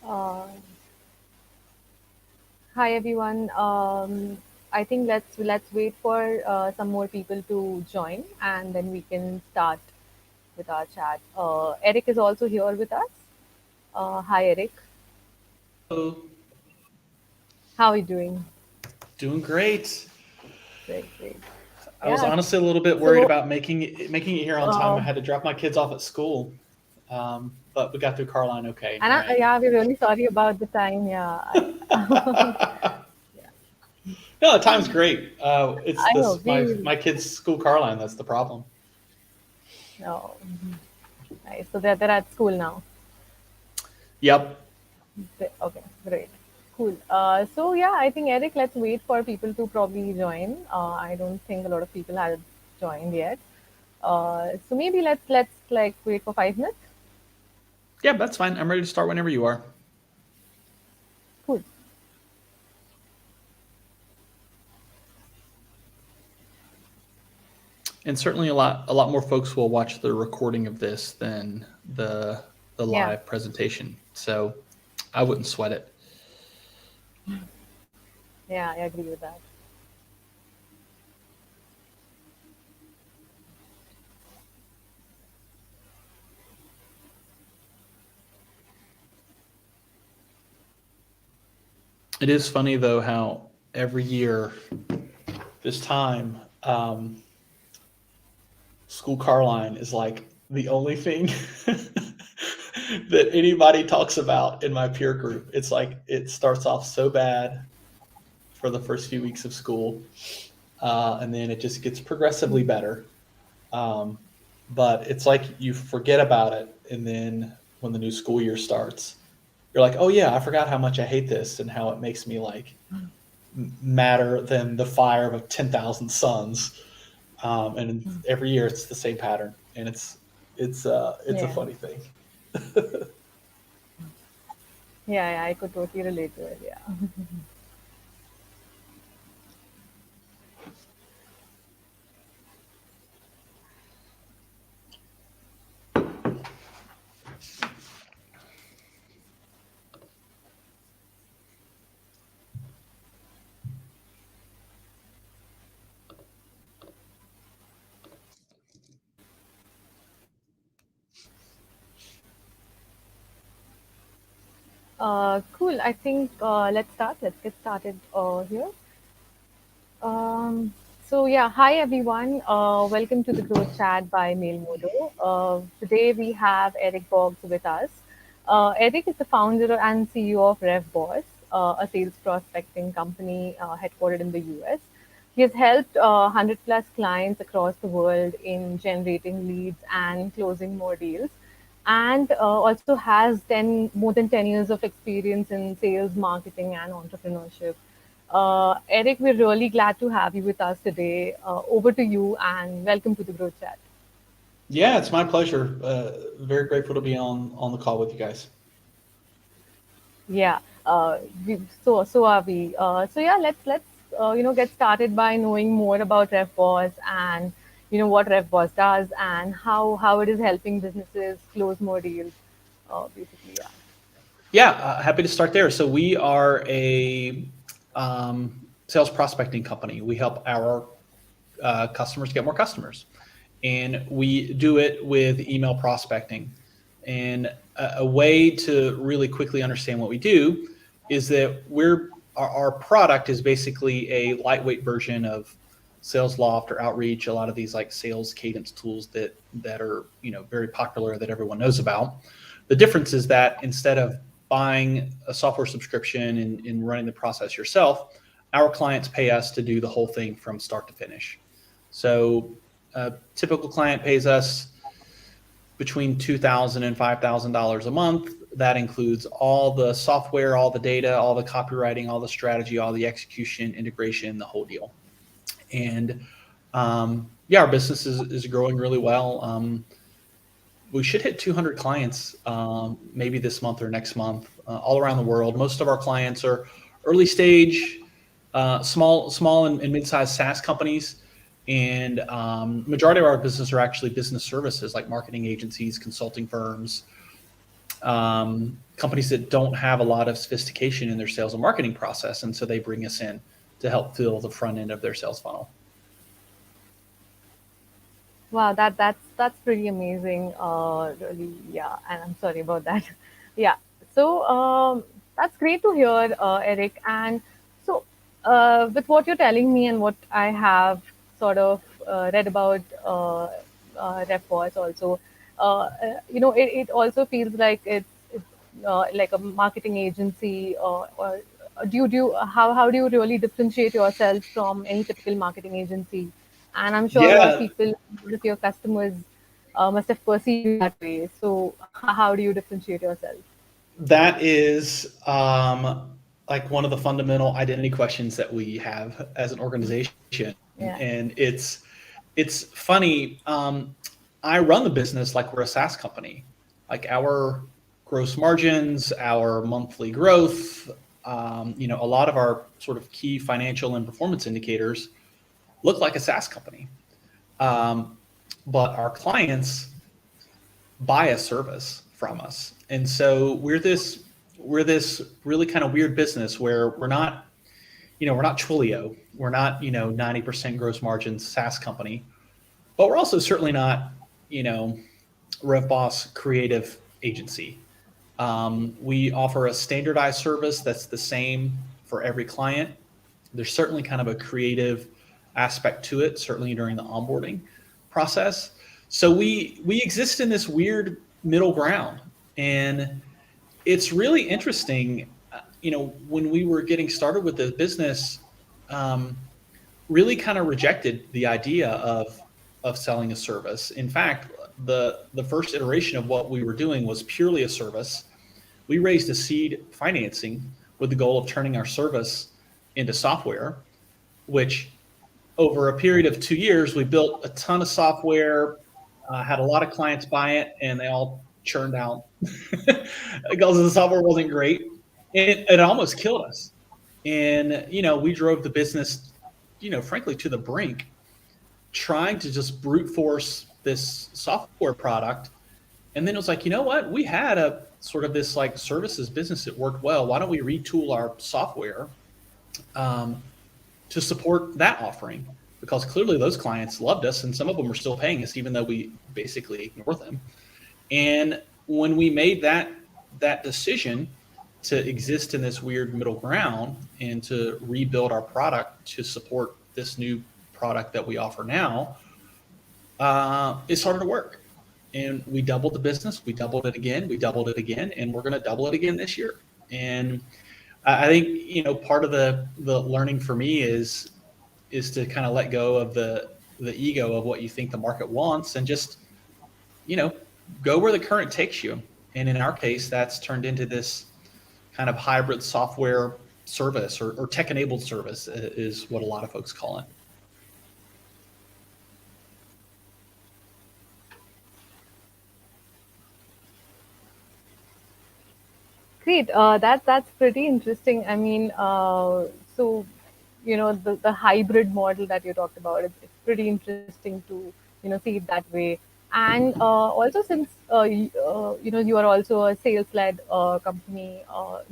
Uh, Hi everyone. I think let's wait for some more people to join, and then we can start with our chat. Eric is also here with us. Hi Eric, Hello. how are you doing? Doing great. Great, great. I was Yeah. honestly a little bit worried So, about making it here on time. uh, I had to drop my kids off at school, but we got through Carline okay. All right. yeah, we're really sorry about the time. Yeah, yeah. No, the time's great. It's I know this we. my kids' school Carline. That's the problem. No, nice. So they're at school now. Yep. Okay, great. Cool. So yeah, I think Eric, let's wait for people to probably join. I don't think a lot of people have joined yet. So maybe let's like wait for 5 minutes. Yeah, that's fine. I'm ready to start whenever you are. Cool. And certainly a lot more folks will watch the recording of this than the Yeah. live presentation. So I wouldn't sweat it. Yeah, I agree with that. It is funny though how every year this time school car line is like the only thing that anybody talks about in my peer group. It's like it starts off so bad for the first few weeks of school, and then it just gets progressively better. Um, but it's like you forget about it, and then when the new school year starts, you're like, "Oh yeah, I forgot how much I hate this and how it makes me like madder than the fire of 10,000 suns." And every year it's the same pattern, and it's a Yeah. funny thing. Yeah, yeah, I could totally relate to it. Yeah. Cool. I think let's start. Let's get started here. Um, so yeah, hi everyone. Welcome to the Growth Chat by Mailmodo. Today we have Eric Boggs with us. Eric is the founder and CEO of Revboss, a sales prospecting company headquartered in the US. He has helped 100 plus clients across the world in generating leads and closing more deals, and also has more than 10 years of experience in sales, marketing, and entrepreneurship. Eric, we're really glad to have you with us today. Over to you, and welcome to the Growth Chat. Yeah, it's my pleasure. Very grateful to be on the call with you guys. Yeah, so are we. So yeah, let's get started by knowing more about RevBoss and what RevBoss does and how it is helping businesses close more deals. Basically, yeah. Yeah, happy to start there. So we are a sales prospecting company. We help our customers get more customers, and we do it with email prospecting. And a way to really quickly understand what we do is that our product is basically a lightweight version of SalesLoft or Outreach, a lot of these like sales cadence tools that are very popular that everyone knows about. The difference is that instead of buying a software subscription and running the process yourself, our clients pay us to do the whole thing from start to finish. So a typical client pays us between $2,000 and $5,000 a month. That includes all the software, all the data, all the copywriting, all the strategy, all the execution, integration, the whole deal. And yeah, our business is growing really well. We should hit 200 clients maybe this month or next month, all around the world. Most of our clients are early stage, small and mid-sized SaaS companies, and majority of our business are actually business services like marketing agencies, consulting firms, companies that don't have a lot of sophistication in their sales and marketing process, and so they bring us in to help fill the front end of their sales funnel. Wow, that's pretty amazing. Really, yeah. And I'm sorry about that. Yeah. So that's great to hear, Eric. And so, with what you're telling me and what I have sort of read about Revboss also, it also feels like it's like a marketing agency. Or how do you really differentiate yourself from any typical marketing agency? And I'm sure a lot of Yeah, people, a lot of your customers must have perceived you that way. So, how do you differentiate yourself? that is like one of the fundamental identity questions that we have as an organization, Yeah. and it's funny. I run the business like we're a SaaS company. Like our gross margins, our monthly growth, a lot of our sort of key financial and performance indicators look like a SaaS company. Um, but our clients buy a service from us, and so we're this really kind of weird business where we're not Twilio, we're not 90% gross margin SaaS company, but we're also certainly not you know Revboss creative agency. We offer a standardized service that's the same for every client. There's certainly kind of a creative aspect to it, certainly during the onboarding process. So we exist in this weird middle ground, and it's really interesting. When we were getting started with the business, um, really kind of rejected the idea of selling a service. In fact, the first iteration of what we were doing was purely a service. We raised a seed financing with the goal of turning our service into software, which over a period of 2 years, we built a ton of software, had a lot of clients buy it, and they all churned out because the software wasn't great. And it almost killed us. And, we drove the business, frankly, to the brink, trying to just brute force this software product. And then it was like, you know what? We had a sort of this like services business that worked well. Why don't we retool our software um, to support that offering? Because clearly those clients loved us, and some of them are still paying us, even though we basically ignore them. And when we made that decision to exist in this weird middle ground and to rebuild our product to support this new product that we offer now, it started to work. And we doubled the business, we doubled it again, we doubled it again, and we're going to double it again this year. And I think part of the learning for me is to kind of let go of the ego of what you think the market wants, and just you know go where the current takes you. And in our case, that's turned into this kind of hybrid software service, or tech enabled service is what a lot of folks call it. Great. That's pretty interesting. I mean, so the hybrid model that you talked about, it's pretty interesting to see it that way. And also, since you are also a sales-led company,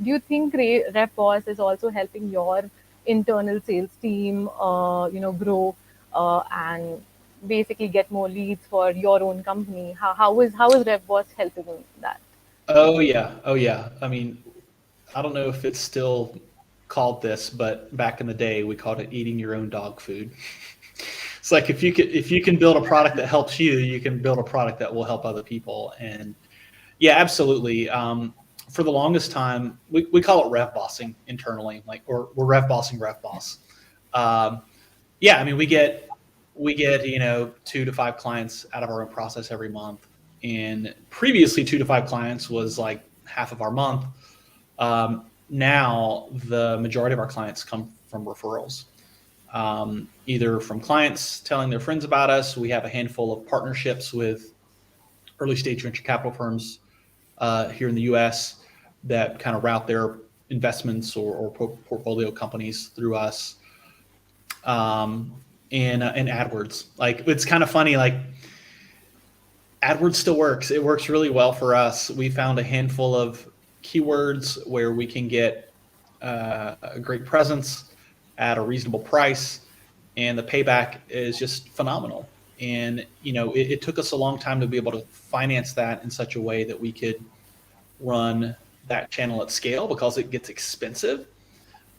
do you think RevBoss is also helping your internal sales team, grow and basically get more leads for your own company? How is RevBoss helping that? Oh yeah, oh yeah. I mean, I don't know if it's still called this, but back in the day, we called it eating your own dog food. It's like if you can build a product that helps you, you can build a product that will help other people. And yeah, absolutely. For the longest time, we call it rev bossing internally, like, or we're rev bossing rev boss. Um, yeah, I mean, we get 2 to 5 clients out of our own process every month, and previously 2 to 5 clients was like half of our month. Now the majority of our clients come from referrals, either from clients telling their friends about us. We have a handful of partnerships with early stage venture capital firms here in the U.S. that kind of route their investments or portfolio companies through us. And AdWords. Like, it's kind of funny. Like, AdWords still works. It works really well for us. We found a handful of keywords where we can get a great presence at a reasonable price, and the payback is just phenomenal. And it took us a long time to be able to finance that in such a way that we could run that channel at scale, because it gets expensive,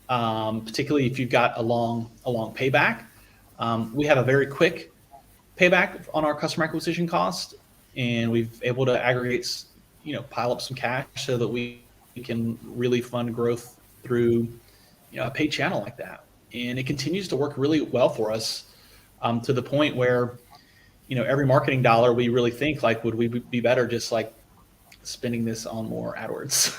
particularly if you've got a long payback. We have a very quick payback on our customer acquisition cost, and we've able to aggregate, pile up some cash so that we can really fund growth through a paid channel like that. And it continues to work really well for us, to the point where every marketing dollar, we really think like, would we be better just like spending this on more AdWords?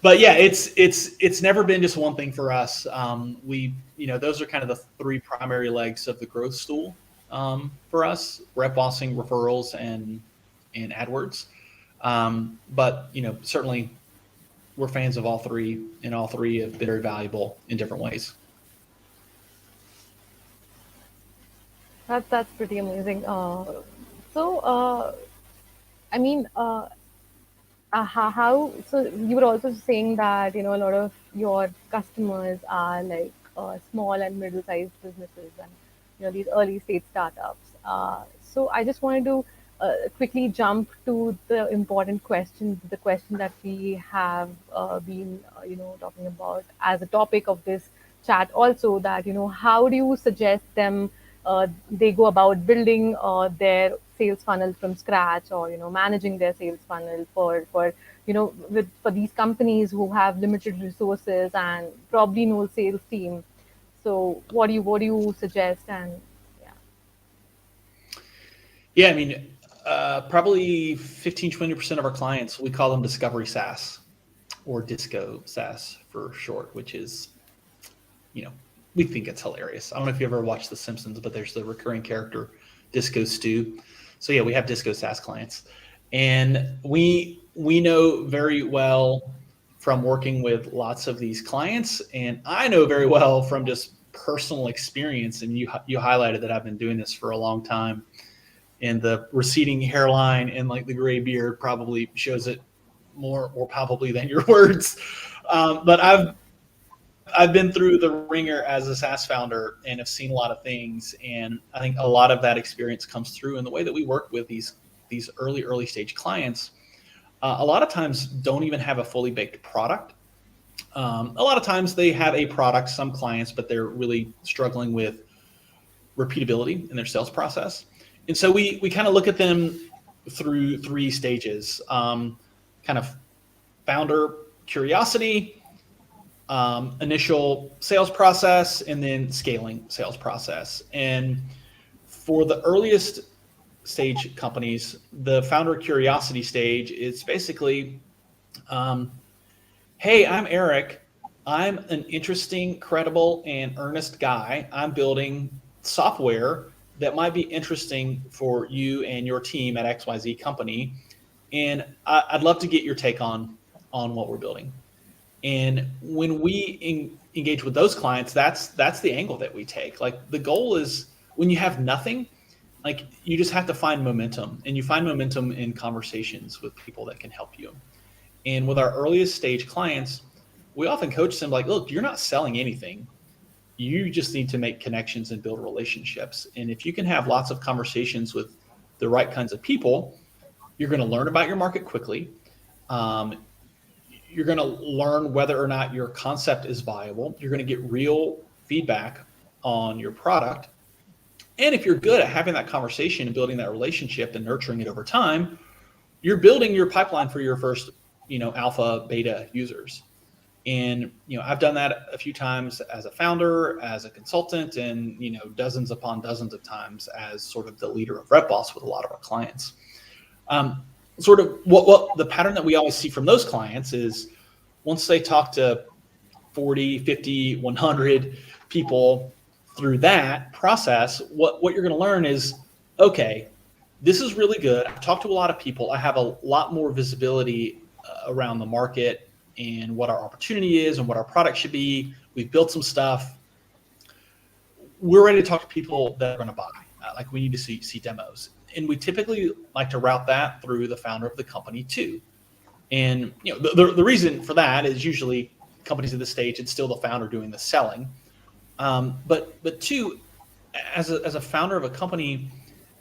But yeah, it's never been just one thing for us. Those are kind of the three primary legs of the growth stool, for us: Revbossing, referrals, and AdWords. But certainly we're fans of all three, and all three have been very valuable in different ways. That's pretty amazing. So, I mean, so you were also saying that a lot of your customers are like small and middle-sized businesses, and these early stage startups. So I just wanted to quickly jump to the important question, the question that we have been talking about as a topic of this chat also, that how do you suggest them they go about building their sales funnel from scratch, or managing their sales funnel for for these companies who have limited resources and probably no sales team. So what do you suggest? And yeah. Yeah, I mean, probably 15-20% of our clients, we call them discovery SaaS, or disco SaaS for short, which is, we think it's hilarious. I don't know if you ever watched The Simpsons, but there's the recurring character, Disco Stew. So yeah, we have disco SaaS clients, and we know very well from working with lots of these clients, and I know very well from just personal experience. And you highlighted that I've been doing this for a long time, and the receding hairline and like the gray beard probably shows it more palpably than your words. But I've been through the ringer as a SaaS founder and have seen a lot of things. And I think a lot of that experience comes through in the way that we work with these early stage clients. A lot of times don't even have a fully baked product. A lot of times they have a product, some clients, but they're really struggling with repeatability in their sales process. And so we kind of look at them through three stages: kind of founder curiosity, initial sales process, and then scaling sales process. And for the earliest stage companies, the founder curiosity stage is basically, hey, I'm Eric. I'm an interesting, credible, and earnest guy. I'm building software that might be interesting for you and your team at XYZ company. And I'd love to get your take on what we're building. And when we engage with those clients, that's the angle that we take. Like, the goal is, when you have nothing, like, you just have to find momentum, and you find momentum in conversations with people that can help you. And with our earliest stage clients, we often coach them like, look, you're not selling anything. You just need to make connections and build relationships. And if you can have lots of conversations with the right kinds of people, you're going to learn about your market quickly. You're going to learn whether or not your concept is viable. You're going to get real feedback on your product. And if you're good at having that conversation and building that relationship and nurturing it over time, you're building your pipeline for your first, alpha, beta users. And, I've done that a few times as a founder, as a consultant, and, dozens upon dozens of times as sort of the leader of Revboss with a lot of our clients. Sort of what the pattern that we always see from those clients is, once they talk to 40, 50, 100 people through that process, what you're going to learn is, okay, this is really good. I've talked to a lot of people. I have a lot more visibility around the market and what our opportunity is and what our product should be. We've built some stuff. We're ready to talk to people that are going to buy. Like, we need to see demos. And we typically like to route that through the founder of the company too. And the reason for that is usually companies at this stage, it's still the founder doing the selling. But two, as a founder of a company,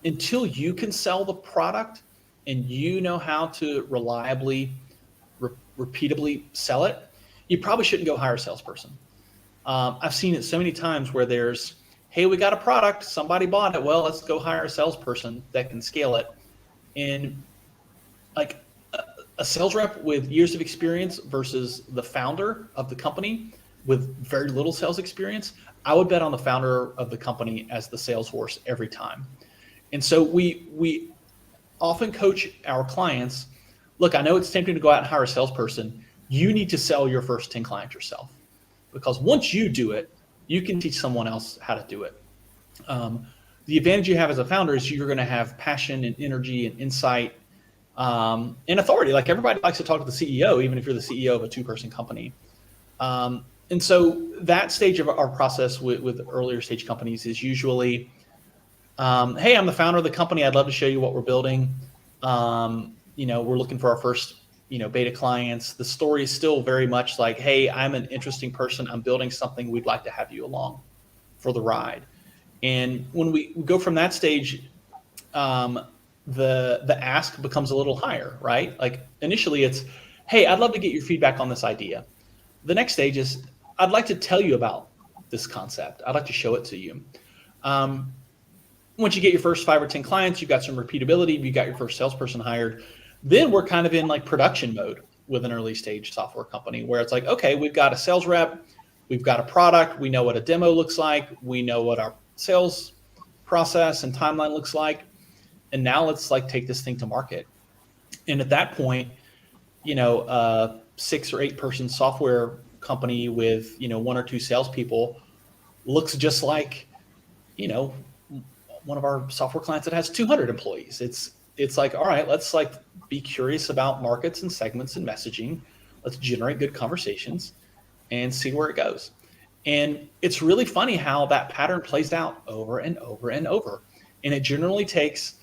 until you can sell the product and you know how to reliably, repeatably sell it, you probably shouldn't go hire a salesperson. I've seen it so many times where there's, hey, we got a product, somebody bought it. Well, let's go hire a salesperson that can scale it. And like a sales rep with years of experience versus the founder of the company with very little sales experience, I would bet on the founder of the company as the sales horse every time. And so we often coach our clients, look, I know it's tempting to go out and hire a salesperson. You need to sell your first 10 clients yourself, because once you do it, you can teach someone else how to do it. The advantage you have as a founder is you're going to have passion and energy and insight and authority. Like everybody likes to talk to the CEO, even if you're the CEO of a 2-person company. And so that stage of our process with earlier stage companies is usually, hey, I'm the founder of the company. I'd love to show you what we're building. We're looking for our first, beta clients. The story is still very much like, hey, I'm an interesting person. I'm building something. We'd like to have you along for the ride. And when we go from that stage, the ask becomes a little higher, right? Like initially it's, hey, I'd love to get your feedback on this idea. The next stage is, I'd like to tell you about this concept. I'd like to show it to you. Once you get your first 5 or 10 clients, you've got some repeatability, you got your first salesperson hired, then we're kind of in like production mode with an early stage software company where it's like, okay, we've got a sales rep, we've got a product, we know what a demo looks like, we know what our sales process and timeline looks like, and now let's like take this thing to market. And at that point, 6 or 8 person software company with 1 or 2 salespeople looks just like one of our software clients that has 200 employees. It's like, all right, let's like be curious about markets and segments and messaging. Let's generate good conversations and see where it goes. And it's really funny how that pattern plays out over and over and over. And it generally takes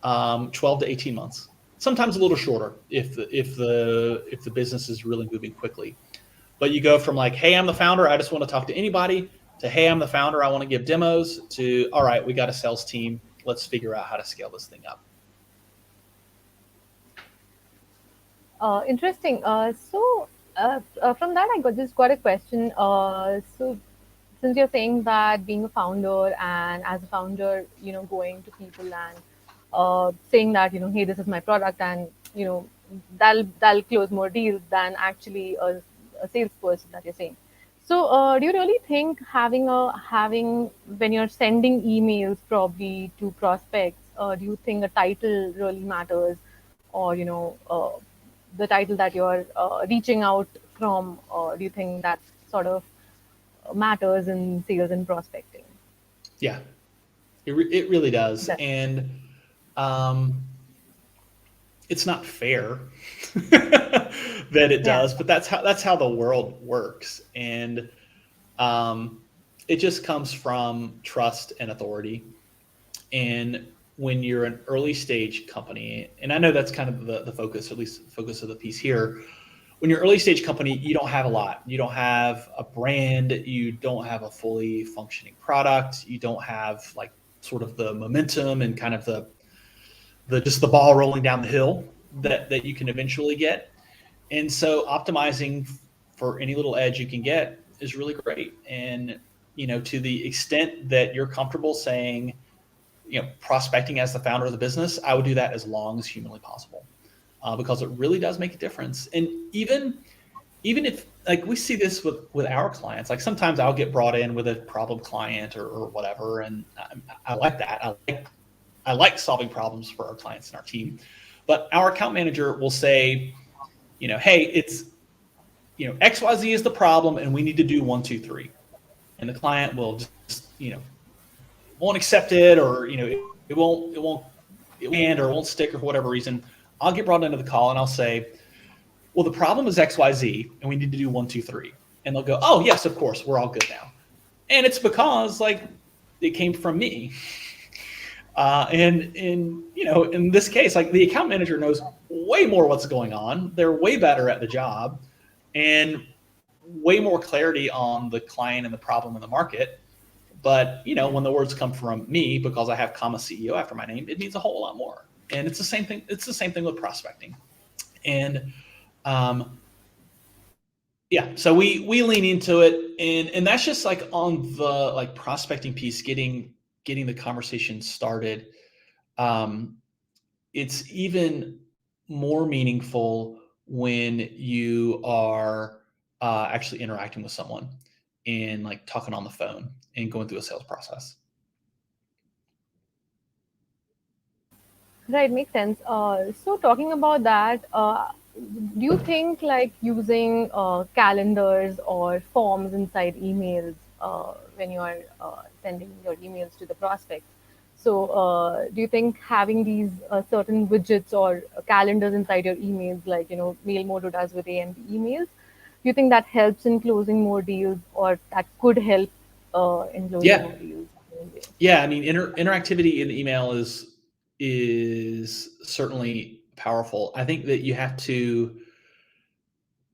12 to 18 months, sometimes a little shorter if the business is really moving quickly. But you go from like, hey, I'm the founder, I just want to talk to anybody, to, hey, I'm the founder, I want to give demos, to, all right, we got a sales team, let's figure out how to scale this thing up. Interesting. From that, I just got a question. So since you're saying that being a founder and as a founder, going to people and saying that, hey, this is my product, and, that'll close more deals than actually a salesperson that you're saying. So do you really think having when you're sending emails probably to prospects, do you think a title really matters, or the title that you're reaching out from, do you think that sort of matters in sales and prospecting? Yeah, it really does. That- And it's not fair that it Yeah. does, but that's how the world works. And it just comes from trust and authority. And when you're an early stage company, and I know that's kind of the focus, at least focus of the piece here. When you're an early stage company, you don't have a lot. You don't have a brand. You don't have a fully functioning product. You don't have like sort of the momentum and kind of the just the ball rolling down the hill that you can eventually get. And so optimizing for any little edge you can get is really great. And, to the extent that you're comfortable saying, prospecting as the founder of the business, I would do that as long as humanly possible, because it really does make a difference. And even if like we see this with our clients, like sometimes I'll get brought in with a problem client or whatever. And I like that. I like solving problems for our clients and our team, but our account manager will say, hey, it's, XYZ is the problem and we need to do 1, 2, 3. And the client will just, won't accept it, or, it won't land or it won't stick, or for whatever reason. I'll get brought into the call and I'll say, well, the problem is XYZ and we need to do 1, 2, 3. And they'll go, oh yes, of course, we're all good now. And it's because like it came from me. And in this case, like the account manager knows way more what's going on. They're way better at the job and way more clarity on the client and the problem in the market. But when the words come from me, because I have 𝐭𝐻𝐸o after my name, it means a whole lot more. And it's the same thing. It's the same thing with prospecting. And yeah, so we lean into it, and that's just like on the like prospecting piece, getting the conversation started. It's even more meaningful when you are actually interacting with someone and like talking on the phone and going through a sales process. Right, makes sense. So talking about that, do you think like using calendars or forms inside emails when you are sending your emails to the prospects? So do you think having these certain widgets or calendars inside your emails, like Mail Modo does with AMP emails, do you think that helps in closing more deals, or that could help in closing more Yeah, deals? yeah. I mean, interactivity in email is certainly powerful. I think that you have to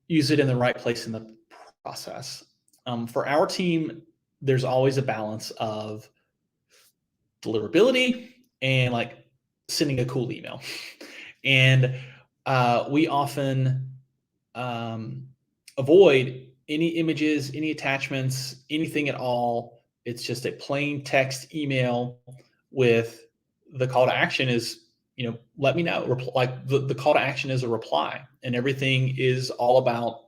use it in the right place in the process. For our team, there's always a balance of deliverability and like sending a cool email. And we often avoid any images, any attachments, anything at all. It's just a plain text email with the call to action is, let me know. Like the call to action is a reply, and everything is all about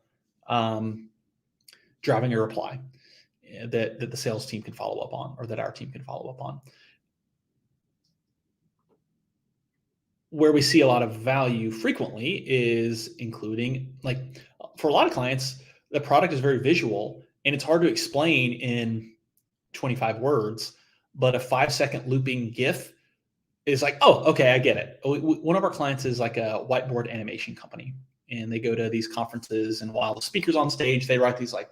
driving a reply that the sales team can follow up on, or that our team can follow up on. Where we see a lot of value frequently is including, like, for a lot of clients, the product is very visual and it's hard to explain in 25 words, but a 5-second looping GIF is like, oh, okay, I get it. One of our clients is like a whiteboard animation company, and they go to these conferences, and while the speaker's on stage, they write these like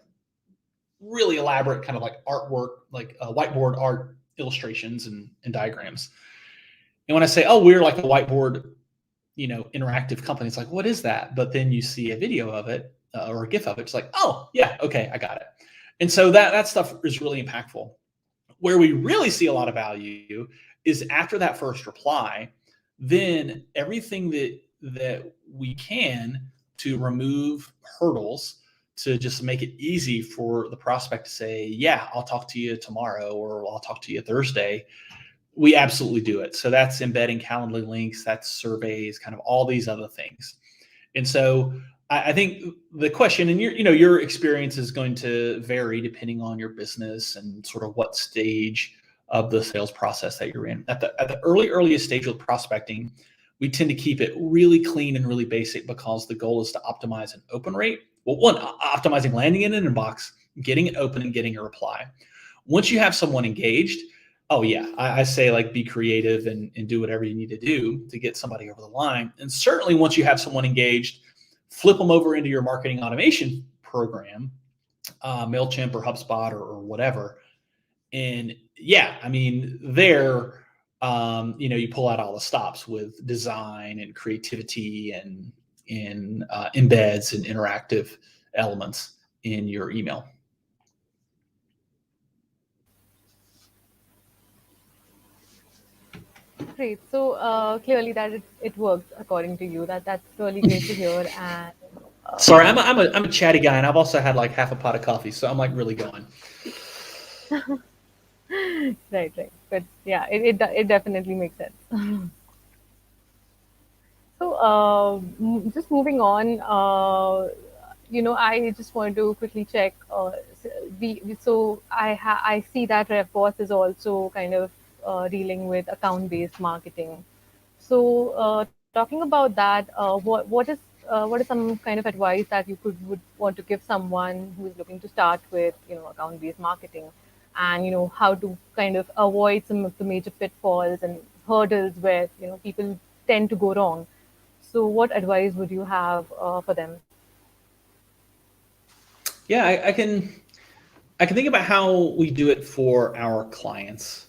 really elaborate kind of like artwork, like whiteboard art illustrations and diagrams. And when I say, oh, we're like a whiteboard, interactive company, it's like, what is that? But then you see a video of it or a GIF of it. It's like, oh, yeah, okay, I got it. And so that stuff is really impactful. Where we really see a lot of value is after that first reply, then everything that we can to remove hurdles, to just make it easy for the prospect to say, yeah, I'll talk to you tomorrow, or I'll talk to you Thursday. We absolutely do it. So that's embedding Calendly links, that's surveys, kind of all these other things. And so I think the question, and your experience is going to vary depending on your business and sort of what stage of the sales process that you're in. At the earliest stage of prospecting, we tend to keep it really clean and really basic, because the goal is to optimize an open rate. Well, one, optimizing landing in an inbox, getting it open, and getting a reply. Once you have someone engaged, oh yeah, I say like be creative and do whatever you need to do to get somebody over the line. And certainly once you have someone engaged, flip them over into your marketing automation program, MailChimp or HubSpot or whatever. And yeah, I mean, there, you pull out all the stops with design and creativity and in embeds and interactive elements in your email. Great. So clearly that it works according to you. That's really great to hear. And Sorry, I'm a chatty guy, and I've also had like half a pot of coffee, so I'm like really going. right, right. But yeah, it definitely makes sense. So just moving on, I just want to quickly check. So I see that Revboss is also kind of dealing with account-based marketing. So talking about that, what is some kind of advice that you would want to give someone who is looking to start with account-based marketing, and how to kind of avoid some of the major pitfalls and hurdles where people tend to go wrong. So what advice would you have for them? Yeah, I can think about how we do it for our clients.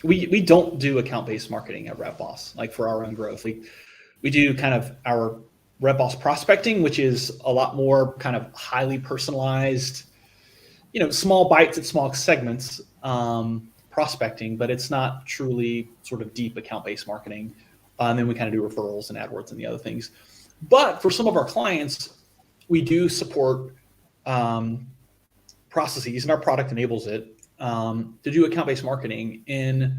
we don't do account-based marketing at Revboss, like for our own growth. We do kind of our Revboss prospecting, which is a lot more kind of highly personalized, small bites at small segments prospecting, but it's not truly sort of deep account-based marketing. And then we kind of do referrals and AdWords and the other things. But for some of our clients, we do support processes, and our product enables it to do account-based marketing. And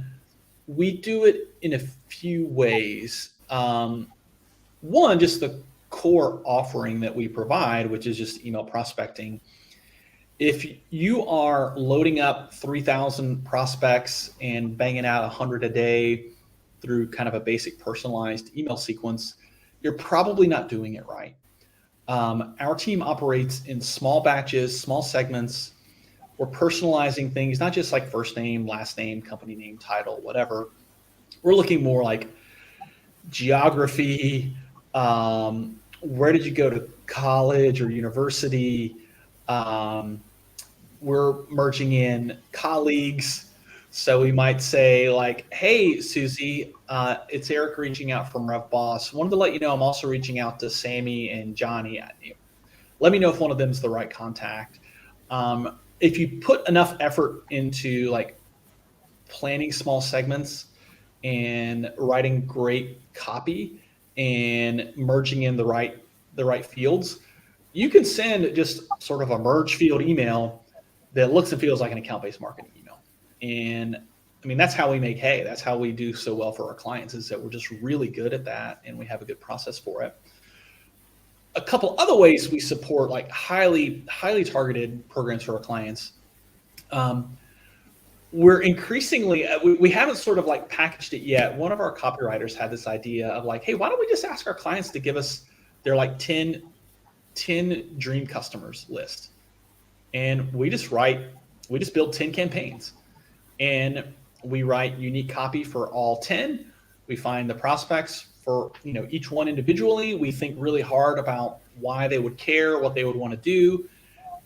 we do it in a few ways. One, just the core offering that we provide, which is just email prospecting. If you are loading up 3,000 prospects and banging out 100 a day through kind of a basic personalized email sequence, you're probably not doing it right. Our team operates in small batches, small segments. We're personalizing things, not just like first name, last name, company name, title, whatever. We're looking more like geography, where did you go to college or university? We're merging in colleagues. So we might say like, hey, Susie, it's Eric reaching out from Revboss. Wanted to let you know I'm also reaching out to Sammy and Johnny. Let me know if one of them is the right contact. If you put enough effort into like planning small segments and writing great copy and merging in the right fields, you can send just sort of a merge field email that looks and feels like an account-based marketing email. And I mean, that's how we make hay. That's how we do so well for our clients, is that we're just really good at that and we have a good process for it. A couple other ways we support like highly targeted programs for our clients. We're increasingly, we haven't sort of like packaged it yet. One of our copywriters had this idea of like, hey, why don't we just ask our clients to give us their like 10 dream customers list. And we just build 10 campaigns, and we write unique copy for all 10. We find the prospects for, each one individually. We think really hard about why they would care, what they would want to do.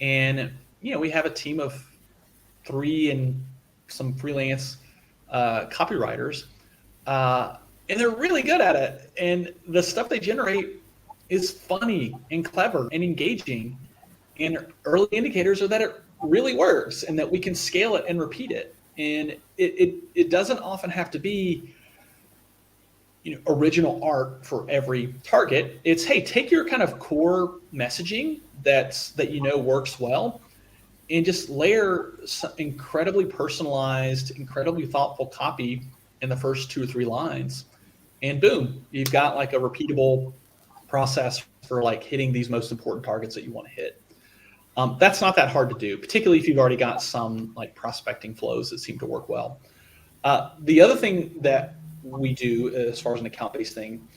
And, we have a team of 3 and some freelance copywriters, and they're really good at it. And the stuff they generate is funny and clever and engaging. And early indicators are that it really works and that we can scale it and repeat it. And it doesn't often have to be, original art for every target. It's, hey, take your kind of core messaging that works well, and just layer some incredibly personalized, incredibly thoughtful copy in the first 2 or 3 lines. And boom, you've got like a repeatable process for like hitting these most important targets that you want to hit. That's not that hard to do, particularly if you've already got some like prospecting flows that seem to work well. The other thing that we do as far as an account-based thing,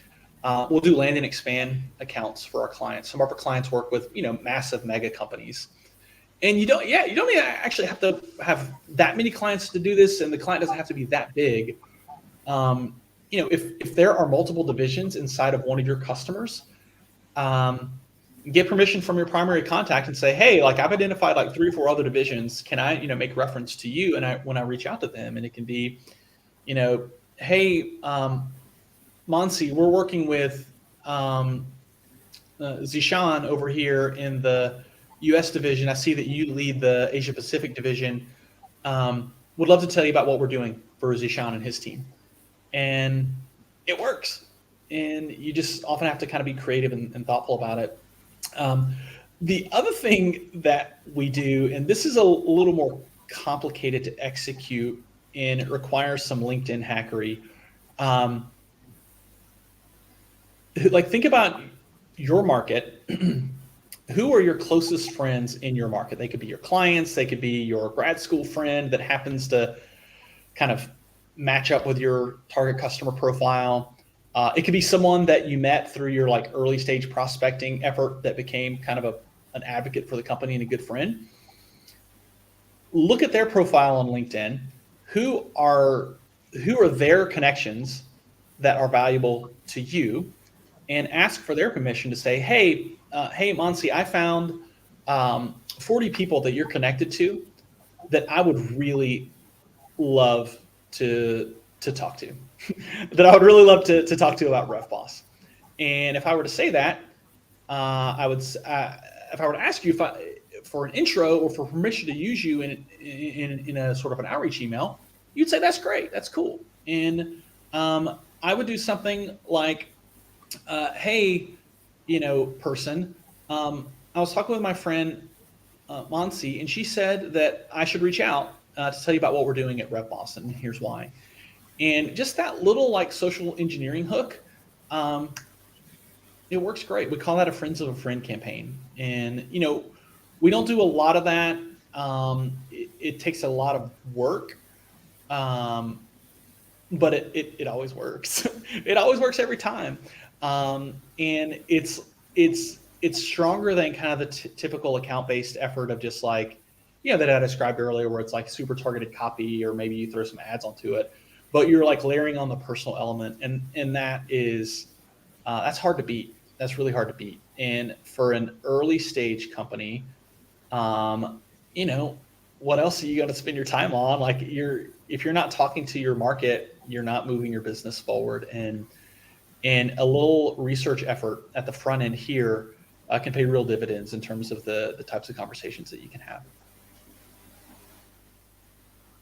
we'll do land and expand accounts for our clients. Some of our clients work with, massive mega companies. And you don't actually have to have that many clients to do this, and the client doesn't have to be that big. If there are multiple divisions inside of one of your customers, get permission from your primary contact and say, hey, like I've identified like 3 or 4 other divisions. Can I, make reference to you? And when I reach out to them, and it can be, hey, Monsi, we're working with 𝐀𝐮𝐨𝐿 over here in the US division. I see that you lead the Asia Pacific division. Would love to tell you about what we're doing for 𝐀𝐮𝐨 and his team. And it works. And you just often have to kind of be creative and thoughtful about it. The other thing that we do, and this is a little more complicated to execute, and it requires some LinkedIn hackery. Like think about your market. Who are your closest friends in your market? They could be your clients. They could be your grad school friend that happens to kind of match up with your target customer profile. It could be someone that you met through your like early stage prospecting effort that became kind of an advocate for the company and a good friend. Look at their profile on LinkedIn. Who are their connections that are valuable to you, and ask for their permission to say, hey, Monsi, I found 40 people that you're connected to that I would really love to talk to, that I would really love to talk to about Revboss. And if I were to say that, I would, if I were to ask you for an intro or for permission to use you in a sort of an outreach email, you'd say that's great, that's cool. And I would do something like, hey, person, I was talking with my friend 𝐬𝐿𝐴, and she said that I should reach out to tell you about what we're doing at Revboss, and here's why. And just that little like social engineering hook, it works great. We call that a friends of a friend campaign. And, we don't do a lot of that. It takes a lot of work, but it always works. It always works every time. And it's stronger than kind of the typical account-based effort of just like, that I described earlier, where it's like super targeted copy, or maybe you throw some ads onto it, but you're like layering on the personal element. And that is, that's hard to beat. That's really hard to beat. And for an early stage company, what else are you going to spend your time on? Like if you're not talking to your market, you're not moving your business forward. And a little research effort at the front end here can pay real dividends in terms of the types of conversations that you can have.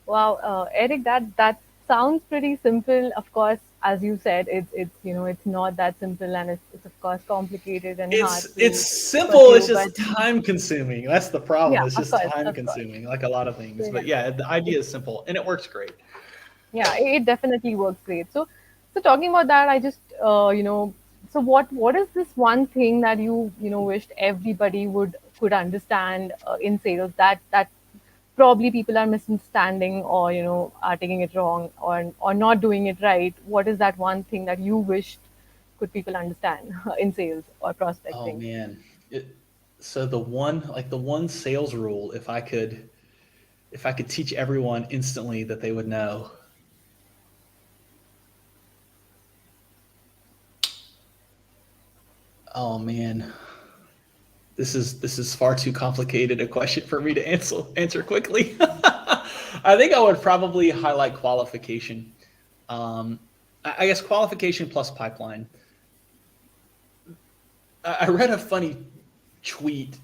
Wow, Eric, that sounds pretty simple. Of course, as you said, it's not that simple, and it's of course complicated and hard It's to simple. pursue. It's just But time consuming. That's the problem. yeah, It's of just course, time of course. consuming, like a lot of things. So, But yeah, the idea is simple and it works great. yeah, it definitely works great. So talking about that, I just so what is this one thing that you wished everybody could understand in sales, that probably people are misunderstanding, or are taking it wrong, or not doing it right? What is that one thing that you wished could people understand in sales or Oh prospecting? man. So the one sales rule, if I could teach everyone instantly that they would know. Oh man. This is far too complicated a question for me to answer quickly. I think I would probably highlight qualification. I guess qualification plus pipeline. I read a funny tweet,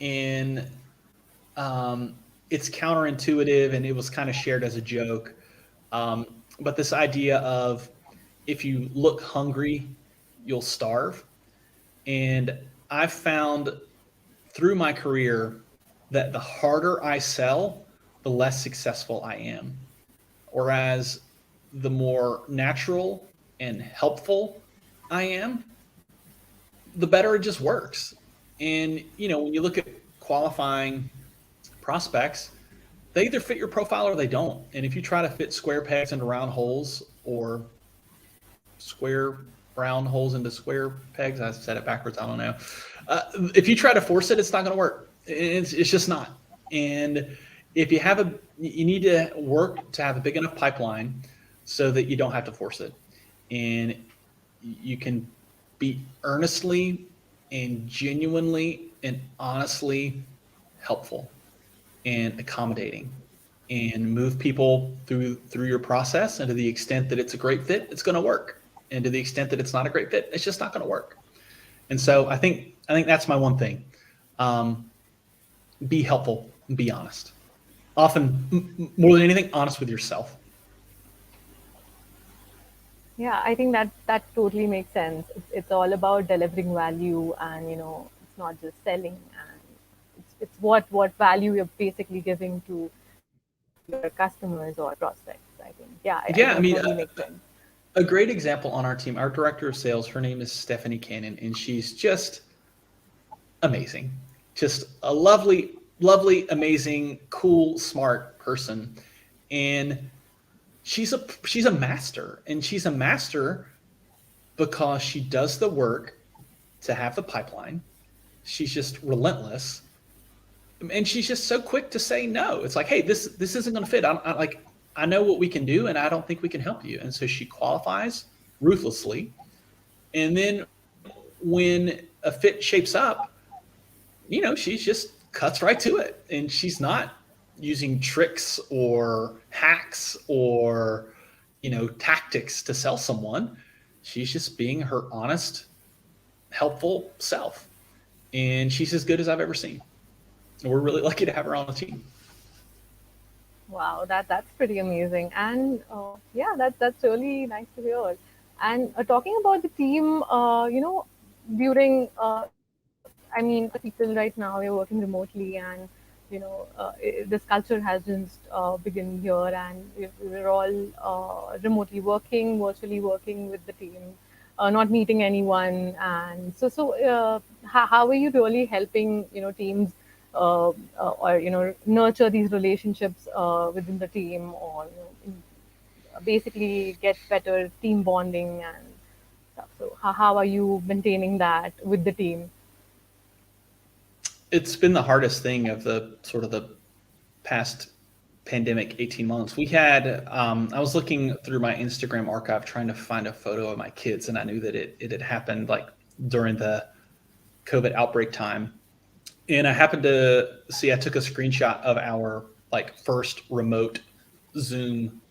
and it's counterintuitive, and it was kind of shared as a joke. But this idea of, if you look hungry, you'll starve. And I've found through my career that the harder I sell, the less successful I am. Whereas the more natural and helpful I am, the better it just works. And, when you look at qualifying prospects, they either fit your profile or they don't. And if you try to fit square pegs into round holes, or square round holes into square pegs, I said it backwards, I don't know. If you try to force it, it's not going to work. It's just not. And if you need to work to have a big enough pipeline so that you don't have to force it. And you can be earnestly and genuinely and honestly helpful and accommodating, and move people through your process. And to the extent that it's a great fit, it's going to work. And to the extent that it's not a great fit, it's just not going to work. And so I think that's my one thing. Be helpful and be honest. Often, more than anything, honest with yourself. Yeah, I think that totally makes sense. It's all about delivering value, and it's not just selling, and it's what value you're basically giving to your customers or prospects. I think, yeah, I Yeah, I mean, definitely makes sense. a great example on our team, our director of sales, her name is Stephanie Cannon, and she's just amazing. Just a lovely, lovely, amazing, cool, smart person. And she's a master, and she's a master because she does the work to have the pipeline. She's just relentless, and she's just so quick to say no. It's like, hey, this isn't going to fit. I know what we can do, and I don't think we can help you. And so she qualifies ruthlessly, and then when a fit shapes up, she just cuts right to it, and she's not using tricks or hacks or, tactics to sell someone. She's just being her honest, helpful self. And she's as good as I've ever seen. And we're really lucky to have her on the team. Wow, that's pretty amazing, and yeah, that's really nice to hear. And talking about the team, during I mean, people right now we're working remotely, and this culture has just begun here, and we're all remotely working, virtually working with the team, not meeting anyone, and how are you really helping teams or nurture these relationships within the team, or basically get better team bonding and stuff? So how are you maintaining that with the team? It's been the hardest thing of the past pandemic 18 months. We had, I was looking through my Instagram archive trying to find a photo of my kids, and I knew that it had happened like during the COVID outbreak time. And I happened to see, I took a screenshot of our like first remote Zoom,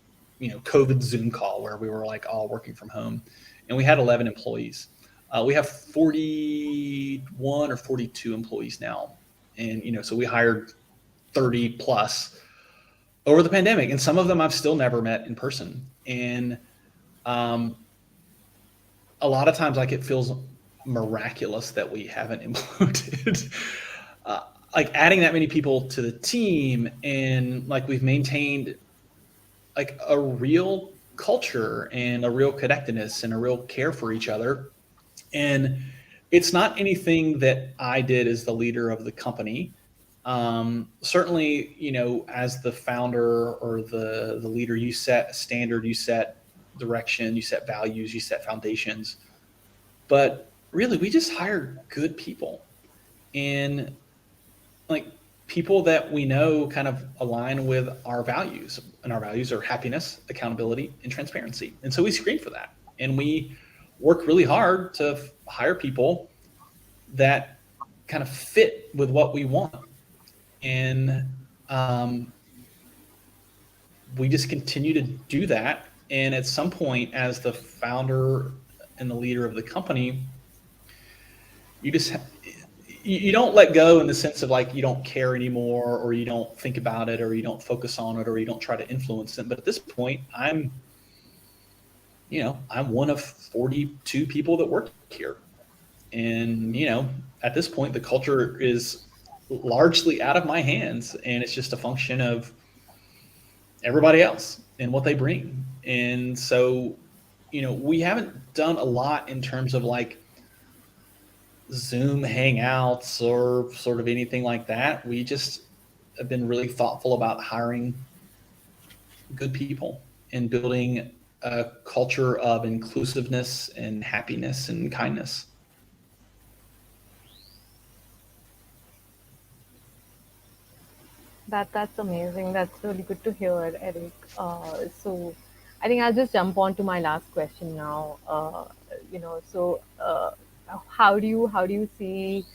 COVID Zoom call where we were like all working from home, and we had 11 employees. We have 41 or 42 employees now. And, so we hired 30 plus over the pandemic. And some of them I've still never met in person. And a lot of times, like, it feels miraculous that we haven't imploded. Like adding that many people to the team, and like we've maintained like a real culture and a real connectedness and a real care for each other. And it's not anything that I did as the leader of the company. Certainly, as the founder or the leader, you set a standard, you set direction, you set values, you set foundations. But really, we just hire good people, and like people that we know kind of align with our values, and our values are happiness, accountability, and transparency. And so we screen for that, and we work really hard to hire people that kind of fit with what we want. And we just continue to do that. And at some point, as the founder and the leader of the company, you don't let go in the sense of like you don't care anymore, or you don't think about it, or you don't focus on it, or you don't try to influence it. But at this point, I'm one of 42 people that work here. And, at this point, the culture is largely out of my hands, and it's just a function of everybody else and what they bring. And so, we haven't done a lot in terms of like Zoom hangouts or sort of anything like that. We just have been really thoughtful about hiring good people and building a culture of inclusiveness and happiness and kindness. That's amazing. That's really good to hear, Eric. So I think I'll just jump on to my last question now. How do you see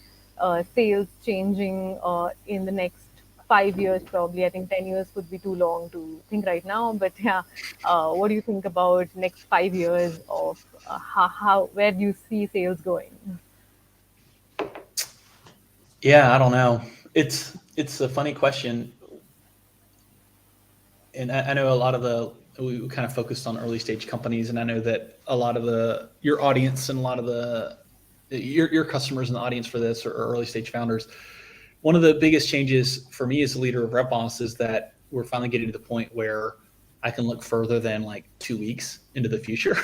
sales changing in the next 5 years? Probably, I think 10 years would be too long to think right now. But yeah, what do you think about next 5 years of how where do you see sales going? Yeah, I don't know. It's a funny question, and I know a lot of we kind of focused on early stage companies, and I know that a lot of your audience and a lot of your customers in the audience for this are early stage founders. One of the biggest changes for me as the leader of Revboss is that we're finally getting to the point where I can look further than like 2 weeks into the future.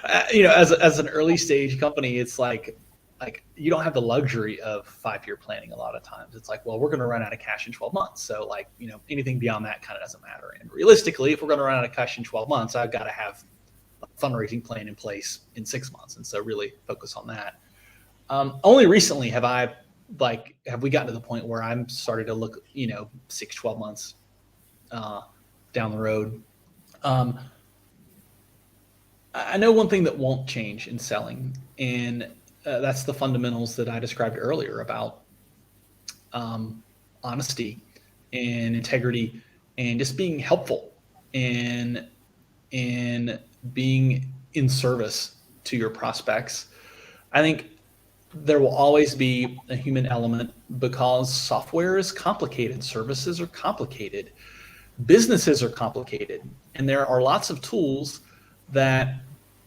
As an early stage company, it's like you don't have the luxury of 5-year planning. A lot of times it's like, well, we're going to run out of cash in 12 months. So like, anything beyond that kind of doesn't matter. And realistically, if we're going to run out of cash in 12 months, I've got to have a fundraising plan in place in 6 months. And so really focus on that. Only recently have we gotten to the point where I'm starting to look, 6, 12 months down the road. I know one thing that won't change in selling, and that's the fundamentals that I described earlier about honesty and integrity and just being helpful and being in service to your prospects. I think there will always be a human element because software is complicated, services are complicated, businesses are complicated, and there are lots of tools that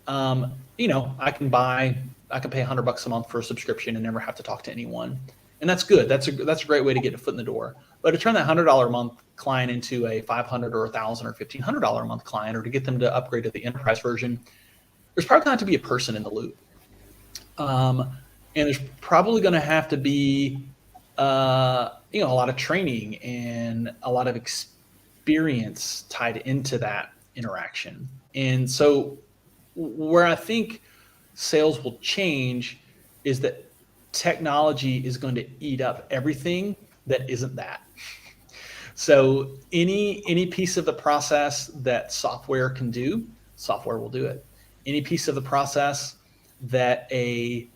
I can pay $100 a month for a subscription and never have to talk to anyone, and that's good. That's a great way to get a foot in the door. But to turn that $100 a month client into a $500 or $1,000 or $1,500 a month client, or to get them to upgrade to the enterprise version, there's probably going to have to be a person in the loop, and there's probably going to have to be a lot of training and a lot of experience tied into that interaction. And so where I think sales will change is that technology is going to eat up everything that isn't that. So any piece of the process that software can do, software will do it. Any piece of the process that a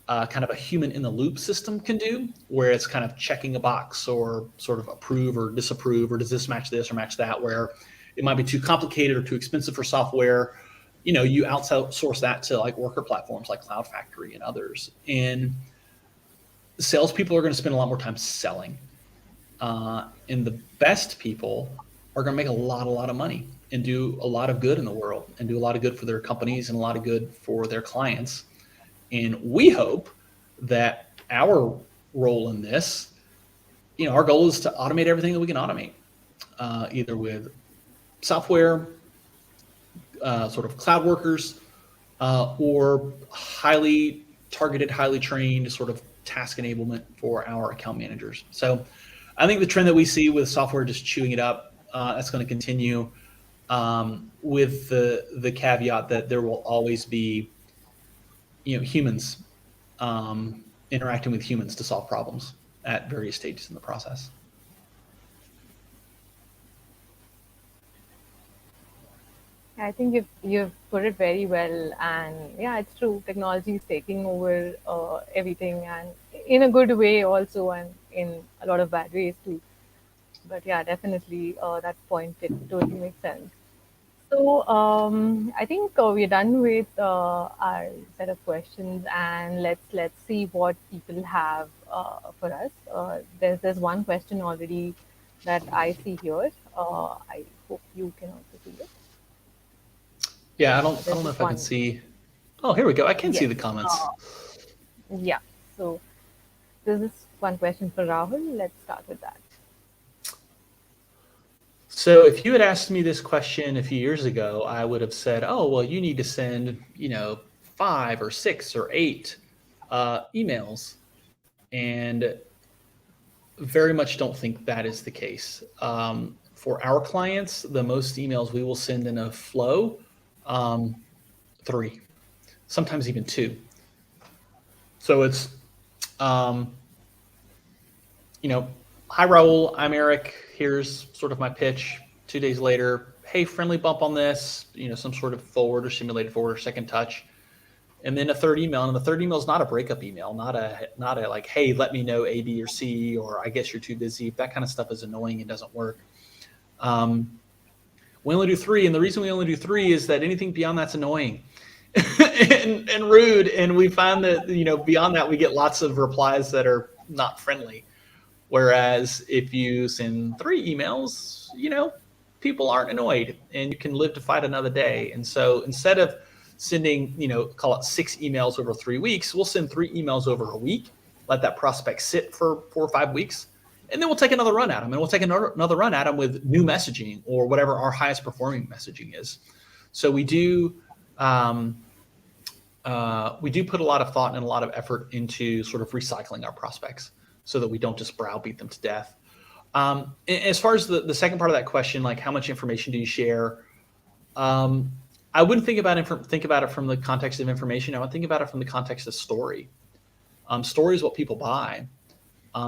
kind of a human in the loop system can do, where it's kind of checking a box or sort of approve or disapprove, or does this match this or match that, where it might be too complicated or too expensive for software, you outsource that to like worker platforms like Cloud Factory and others. And salespeople are going to spend a lot more time selling. And the best people are going to make a lot of money and do a lot of good in the world and do a lot of good for their companies and a lot of good for their clients. And we hope that our role in this, our goal is to automate everything that we can automate, either with software, sort of cloud workers, or highly targeted, highly trained sort of task enablement for our account managers. So I think the trend that we see with software just chewing it up, that's going to continue, with the caveat that there will always be humans interacting with humans to solve problems at various stages in the process. I think you've put it very well, and yeah, it's true. Technology is taking over everything, and in a good way also, and in a lot of bad ways too. But yeah, definitely that point, it totally makes sense. So I think we're done with our set of questions, and let's see what people have for us. There's one question already that I see here. I hope you can also see it. Yeah, I There's don't know this if I can one. see. Oh, here we go. I can see Yes. the comments. Uh, yeah. So there's this one question for Rahul. Let's start with that. So if you had asked me this question a few years ago, I would have said, "Oh, well, you need to send, 5 or 6 or 8 emails," and very much don't think that is the case. For our clients, the most emails we will send in a flow, 3, sometimes even 2. So it's, um, hi Raul, I'm Eric. Here's sort of my pitch. 2 days later, hey, friendly bump on this, some sort of forward or simulated forward or second touch. And then a third email, and the third email is not a breakup email, not a like, hey, let me know A, B, or C, or I guess you're too busy. That kind of stuff is annoying and doesn't work. We only do 3, and the reason we only do 3 is that anything beyond that's annoying and rude. And we find that beyond that, we get lots of replies that are not friendly. Whereas if you send 3 emails, people aren't annoyed, and you can live to fight another day. And so instead of sending, call it 6 emails over 3 weeks, we'll send 3 emails over a week, let that prospect sit for 4 or 5 weeks, and then we'll take another run at them, and we'll take another run at them with new messaging or whatever our highest performing messaging is. So we do put a lot of thought and a lot of effort into sort of recycling our prospects so that we don't just browbeat them to death. As far as the second part of that question, like how much information do you share? I wouldn't think about it from the context of information. I would think about it from the context of story. Story is what people buy.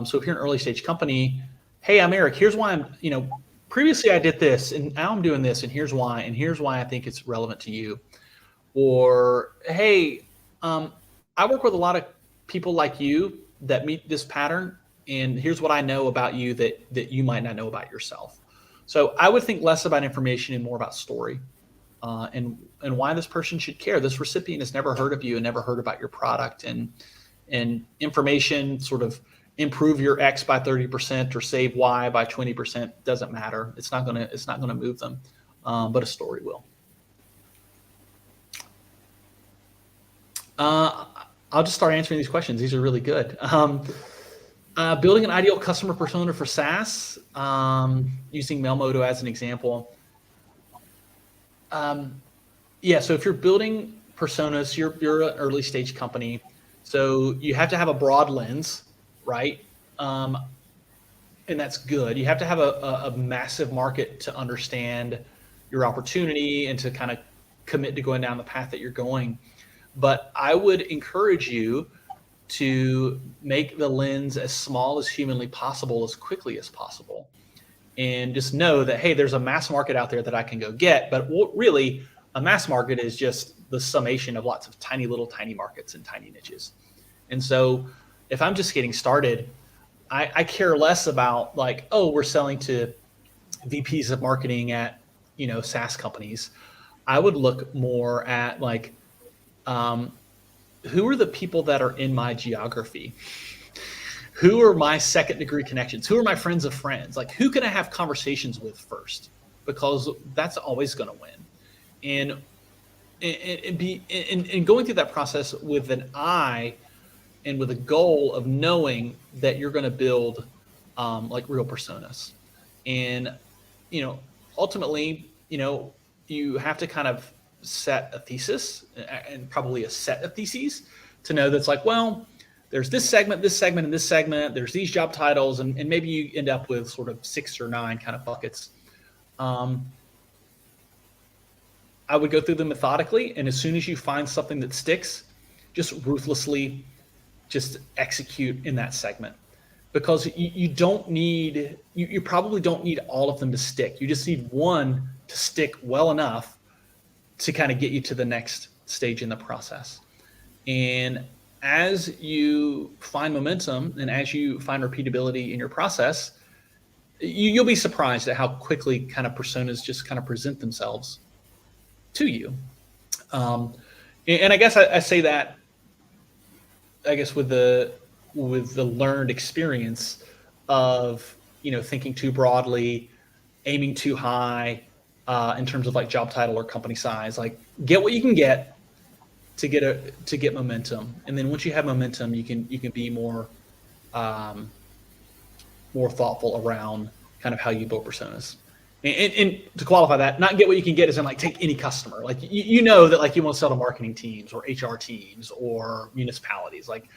So if you're an early stage company, hey, I'm Eric. Here's why previously I did this, and now I'm doing this, and here's why I think it's relevant to you. Or, hey, I work with a lot of people like you that meet this pattern. and here's what I know about you that you might not know about yourself. So I would think less about information and more about story, and why this person should care. This recipient has never heard of you and never heard about your product, and information sort of improve your X by 30% or save Y by 20% doesn't matter. It's not gonna move them, but a story will. I'll just start answering these questions. These are really good. Building an ideal customer persona for SaaS, using 𝐬𝐿 as an example. Yeah, so if you're building personas, you're an early stage company, so you have to have a broad lens, right? And that's good. You have to have a massive market to understand your opportunity and to kind of commit to going down the path that you're going. But I would encourage you to make the lens as small as humanly possible, as quickly as possible. And just know that, hey, there's a mass market out there that I can go get. But really, a mass market is just the summation of lots of tiny markets and tiny niches. And so if I'm just getting started, I care less about like, oh, we're selling to VPs of marketing at, SaaS companies. I would look more at like, who are the people that are in my geography? Who are my second degree connections? Who are my friends of friends? Like, who can I have conversations with first? Because that's always going to win. And going through that process with an eye and with a goal of knowing that you're going to build like real personas. And, ultimately, you have to kind of set a thesis and probably a set of theses to know that's like, well, there's this segment, and this segment, there's these job titles, and maybe you end up with sort of 6 or 9 kind of buckets. I would go through them methodically, and as soon as you find something that sticks, just ruthlessly just execute in that segment, because you probably don't need all of them to stick. You just need one to stick well enough to kind of get you to the next stage in the process. And as you find momentum and as you find repeatability in your process, you'll be surprised at how quickly kind of personas just kind of present themselves to you. And I guess I say that, I guess with the learned experience of, thinking too broadly, aiming too high, in terms of like job title or company size. Like, get what you can get to get momentum, and then once you have momentum, you can be more thoughtful around kind of how you build personas. And to qualify that, not get what you can get is in like take any customer. Like you know that like you want to sell to marketing teams or HR teams or municipalities. Like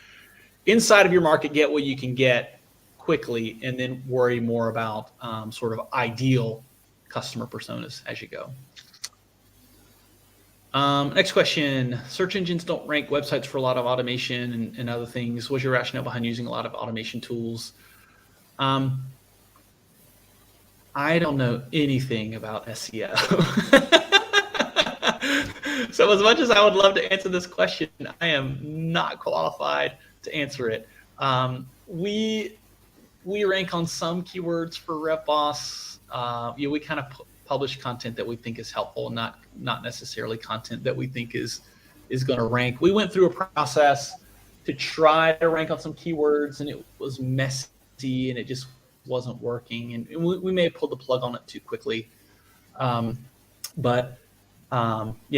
inside of your market, get what you can get quickly, and then worry more about sort of ideal customer personas as you go. Next question. Search engines don't rank websites for a lot of automation and other things. What's your rationale behind using a lot of automation tools? I don't know anything about SEO. So as much as I would love to answer this question, I am not qualified to answer it. We rank on some keywords for Revboss. We kind of publish content that we think is helpful, not necessarily content that we think is going to rank. We went through a process to try to rank on some keywords, and it was messy, and it just wasn't working, and we may have pulled the plug on it too quickly. Yeah,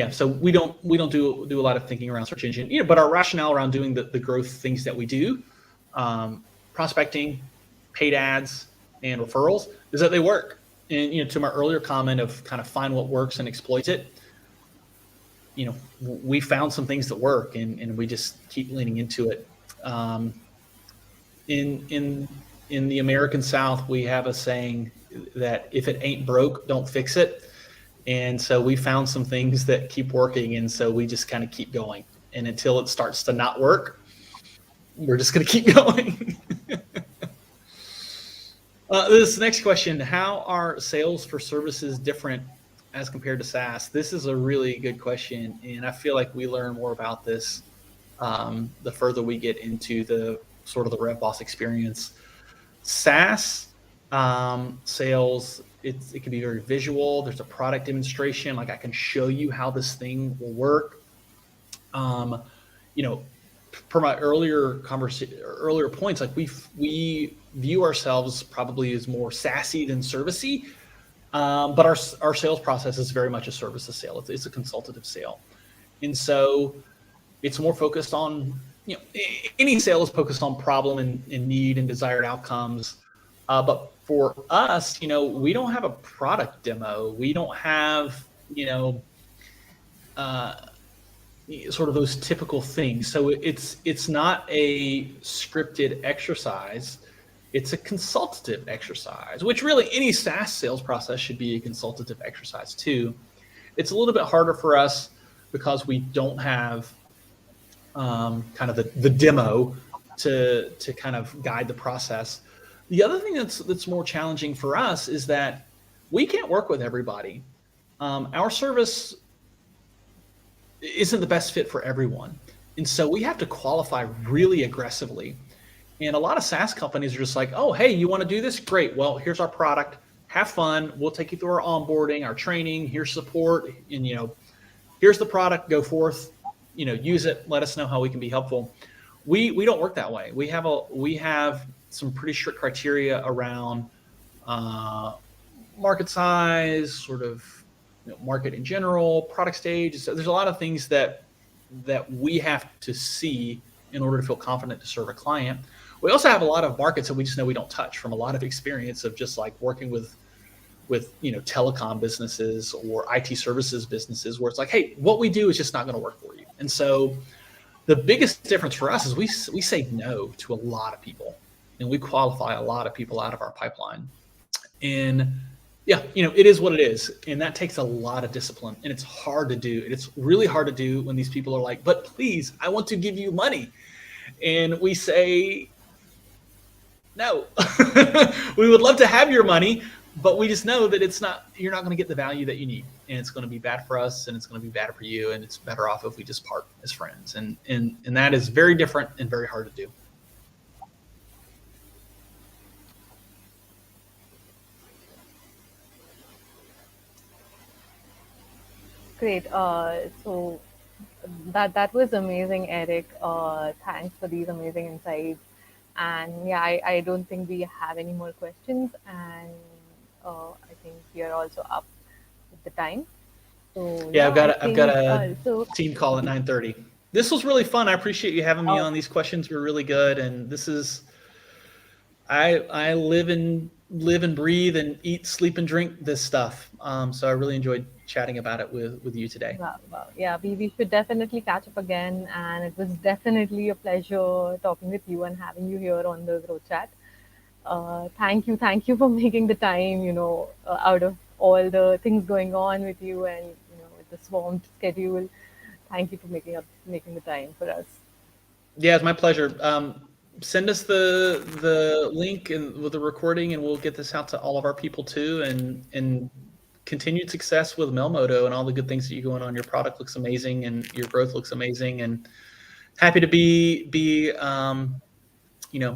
so we don't do a lot of thinking around search engine. But our rationale around doing the growth things that we do, prospecting, paid ads, and referrals, is that they work. And to my earlier comment of kind of find what works and exploit it, we found some things that work, and we just keep leaning into it. In the American South, we have a saying that if it ain't broke, don't fix it. And so we found some things that keep working, and so we just kind of keep going. And until it starts to not work, we're just going to keep going. This next question, how are sales for services different as compared to SaaS? This is a really good question, and I feel like we learn more about this the further we get into the sort of the Revboss experience. SaaS sales, it can be very visual. There's a product demonstration, like I can show you how this thing will work. You know, per my earlier points, like we view ourselves probably as more SaaSy than servicey, but our sales process is very much a services sale. It's a consultative sale, and so it's more focused on, any sale is focused on problem and need and desired outcomes. But for us, we don't have a product demo. We don't have, uh, sort of those typical things. So it's not a scripted exercise. It's a consultative exercise, which really any SaaS sales process should be a consultative exercise too. It's a little bit harder for us because we don't have kind of the demo to kind of guide the process. The other thing that's more challenging for us is that we can't work with everybody. Our service isn't the best fit for everyone, and so we have to qualify really aggressively. And a lot of SaaS companies are just like, oh, hey, you want to do this? Great. Well, here's our product. Have fun. We'll take you through our onboarding, our training. Here's support, and here's the product. Go forth. Use it. Let us know how we can be helpful. We don't work that way. We have some pretty strict criteria around market size, sort of market in general, product stage. So there's a lot of things that we have to see in order to feel confident to serve a client. We also have a lot of markets that we just know we don't touch, from a lot of experience of just like working with telecom businesses or IT services businesses, where it's like, hey, what we do is just not going to work for you. And so the biggest difference for us is we say no to a lot of people, and we qualify a lot of people out of our pipeline. And yeah, it is what it is. And that takes a lot of discipline, and it's hard to do. It's really hard to do when these people are like, but please, I want to give you money. And we say, no, we would love to have your money, but we just know that you're not going to get the value that you need, and it's going to be bad for us, and it's going to be bad for you, and it's better off if we just part as friends. And that is very different and very hard to do. Great. So that was amazing, Eric. Thanks for these amazing insights. And yeah, I don't think we have any more questions. And I think we are also up with the time. So Yeah, yeah, I've got a so team call at 9:30. This was really fun. I appreciate you having me uh, on. These questions were really good, and this is I live and breathe and eat, sleep, and drink this stuff. So I really enjoyed chatting about it with you today. wow, wow. Yeah, we should definitely catch up again. And it was definitely a pleasure talking with you and having you here on the Growth Chat. Thank you for making the time, out of all the things going on with you and, with the swamped schedule. Thank you for making the time for us. Yeah, it's my pleasure. Send us the link and with the recording, and we'll get this out to all of our people too. And continued success with Melmodo and all the good things that you're going on. Your product looks amazing, and your growth looks amazing. And happy to be a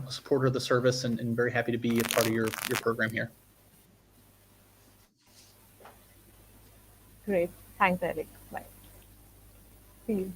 supporter of the service, and very happy to be a part of your program here. Great. Thanks, Eric. Bye. See you.